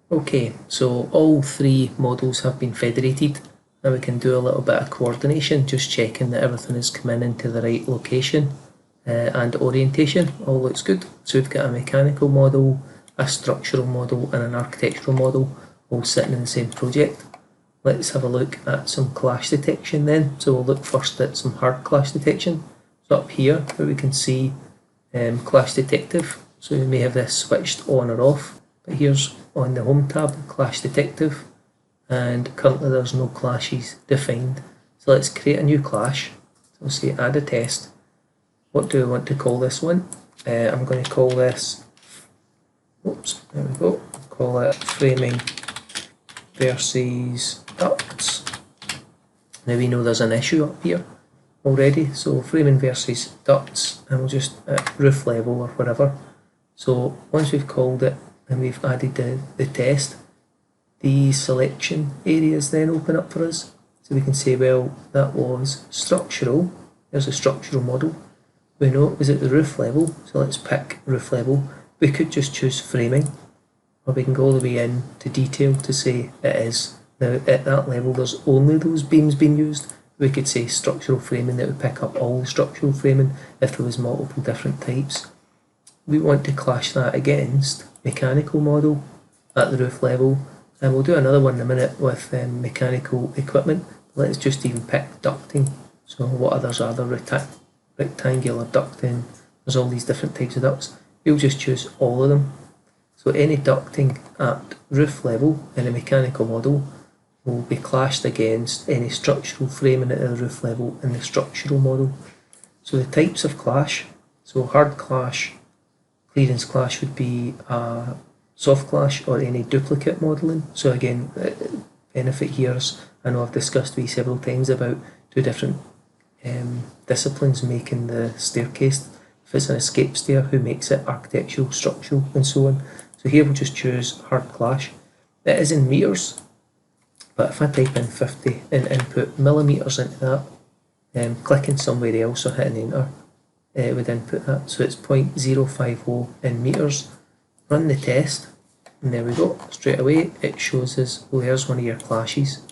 Okay, so all three models have been federated. Now we can do a little bit of coordination, just checking that everything is coming into the right location and orientation. All looks good. So we've got a mechanical model, a structural model and an architectural model all sitting in the same project. Let's have a look at some clash detection then. So we'll look first at some hard clash detection. So up here where we can see clash detective. So we may have this switched on or off, but here's on the home tab clash detective, and currently there's no clashes defined. So let's create a new clash. So we'll say add a test. What do we want to call this one? I'm going to call this, oops, there we go, call it framing versus ducts. Now we know there's an issue up here already, so framing versus ducts, and we'll just roof level or whatever. So once we've called it and we've added the test, these selection areas then open up for us. So we can say, well, that was structural. There's a structural model. We know it was at the roof level, so let's pick roof level. We could just choose framing, or we can go all the way in to detail to say it is. Now at that level there's only those beams being used. We could say structural framing, that would pick up all the structural framing if there was multiple different types. We want to clash that against mechanical model at the roof level, and we'll do another one in a minute with mechanical equipment. Let's just even pick ducting. So what others are there? Rectangular ducting, there's all these different types of ducts. We'll just choose all of them. So any ducting at roof level in a mechanical model will be clashed against any structural framing at the roof level in the structural model. So the types of clash, so hard clash, clearance clash would be a soft clash or any duplicate modelling. So again, benefit here is, I know I've discussed these several times about two different disciplines making the staircase. If it's an escape stair, who makes it? Architectural, structural and so on. So here we'll just choose hard clash. It is in metres, but if I type in 50 and input millimetres into that, clicking somewhere else or hitting enter would input that. So it's 0.050 in metres. Run the test, and there we go. Straight away it shows us, well, there's one of your clashes.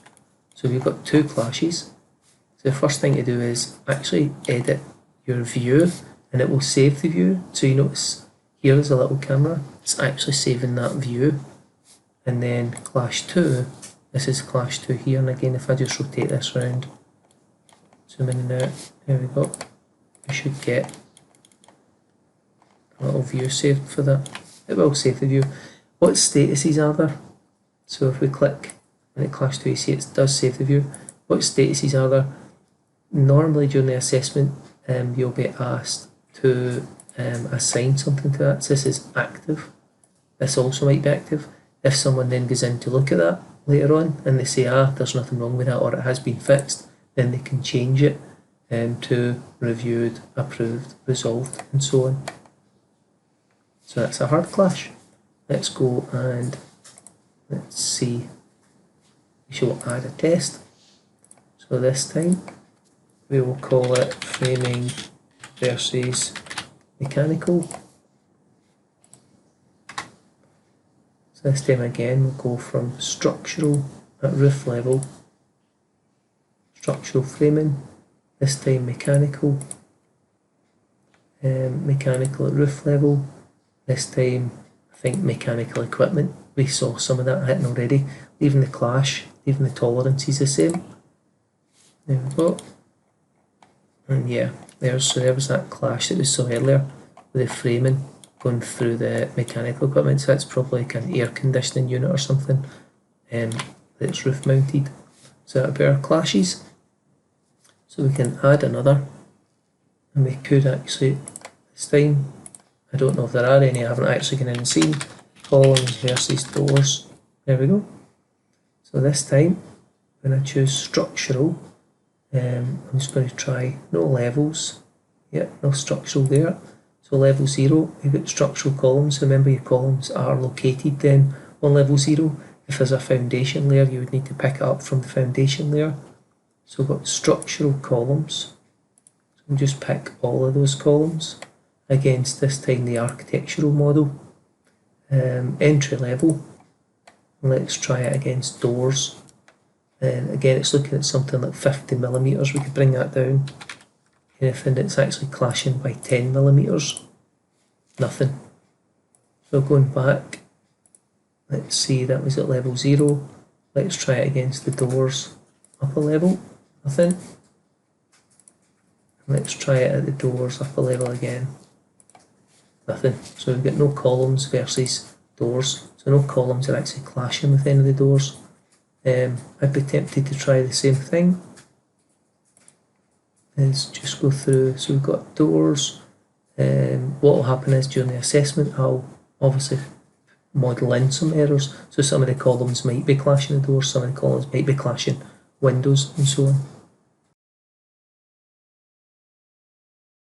So we've got two clashes. So the first thing to do is actually edit your view, and it will save the view. So you notice here is a little camera, it's actually saving that view. And then clash 2, this is clash 2 here, and again if I just rotate this round, zoom in and out, there we go, we should get a little view saved for that. It will save the view. What statuses are there? So if we click and it clash 2, you see it does save the view. What statuses are there? Normally during the assessment you'll be asked to assign something to that. So this is active. This also might be active. If someone then goes in to look at that later on and they say, there's nothing wrong with that, or it has been fixed, then they can change it to reviewed, approved, resolved and so on. So that's a hard clash. Let's go and let's see. We shall add a test. So this time we will call it framing versus mechanical. So this time again we'll go from structural at roof level, structural framing, this time mechanical, mechanical at roof level, this time I think mechanical equipment. We saw some of that hitting already, leaving the clash, leaving the tolerances the same. There we go. And yeah, there was that clash that we saw earlier with the framing going through the mechanical equipment. So that's probably like an air conditioning unit or something that's roof mounted. So that would be our clashes. So we can add another, and we could actually, this time, I don't know if there are any, I haven't actually gone in and seen, columns versus doors. There we go. So this time I'm going to choose structural. I'm just going to try no levels. Yeah, no structural there. So level 0, you've got structural columns. Remember your columns are located then on level 0. If there's a foundation layer, you would need to pick it up from the foundation layer. So we've got structural columns. So we'll just pick all of those columns against this time the architectural model. Entry level, Let's try it against doors. And again, it's looking at something like 50mm. We could bring that down. Anything that's actually clashing by 10mm. Nothing. So going back, let's see, that was at level 0. Let's try it against the doors upper level. Nothing. Let's try it at the doors upper level again. Nothing. So we've got no columns versus doors. So no columns are actually clashing with any of the doors. I'd be tempted to try the same thing. Let's just go through. So we've got doors. What will happen is during the assessment, I'll obviously model in some errors. So some of the columns might be clashing the doors, some of the columns might be clashing windows, and so on.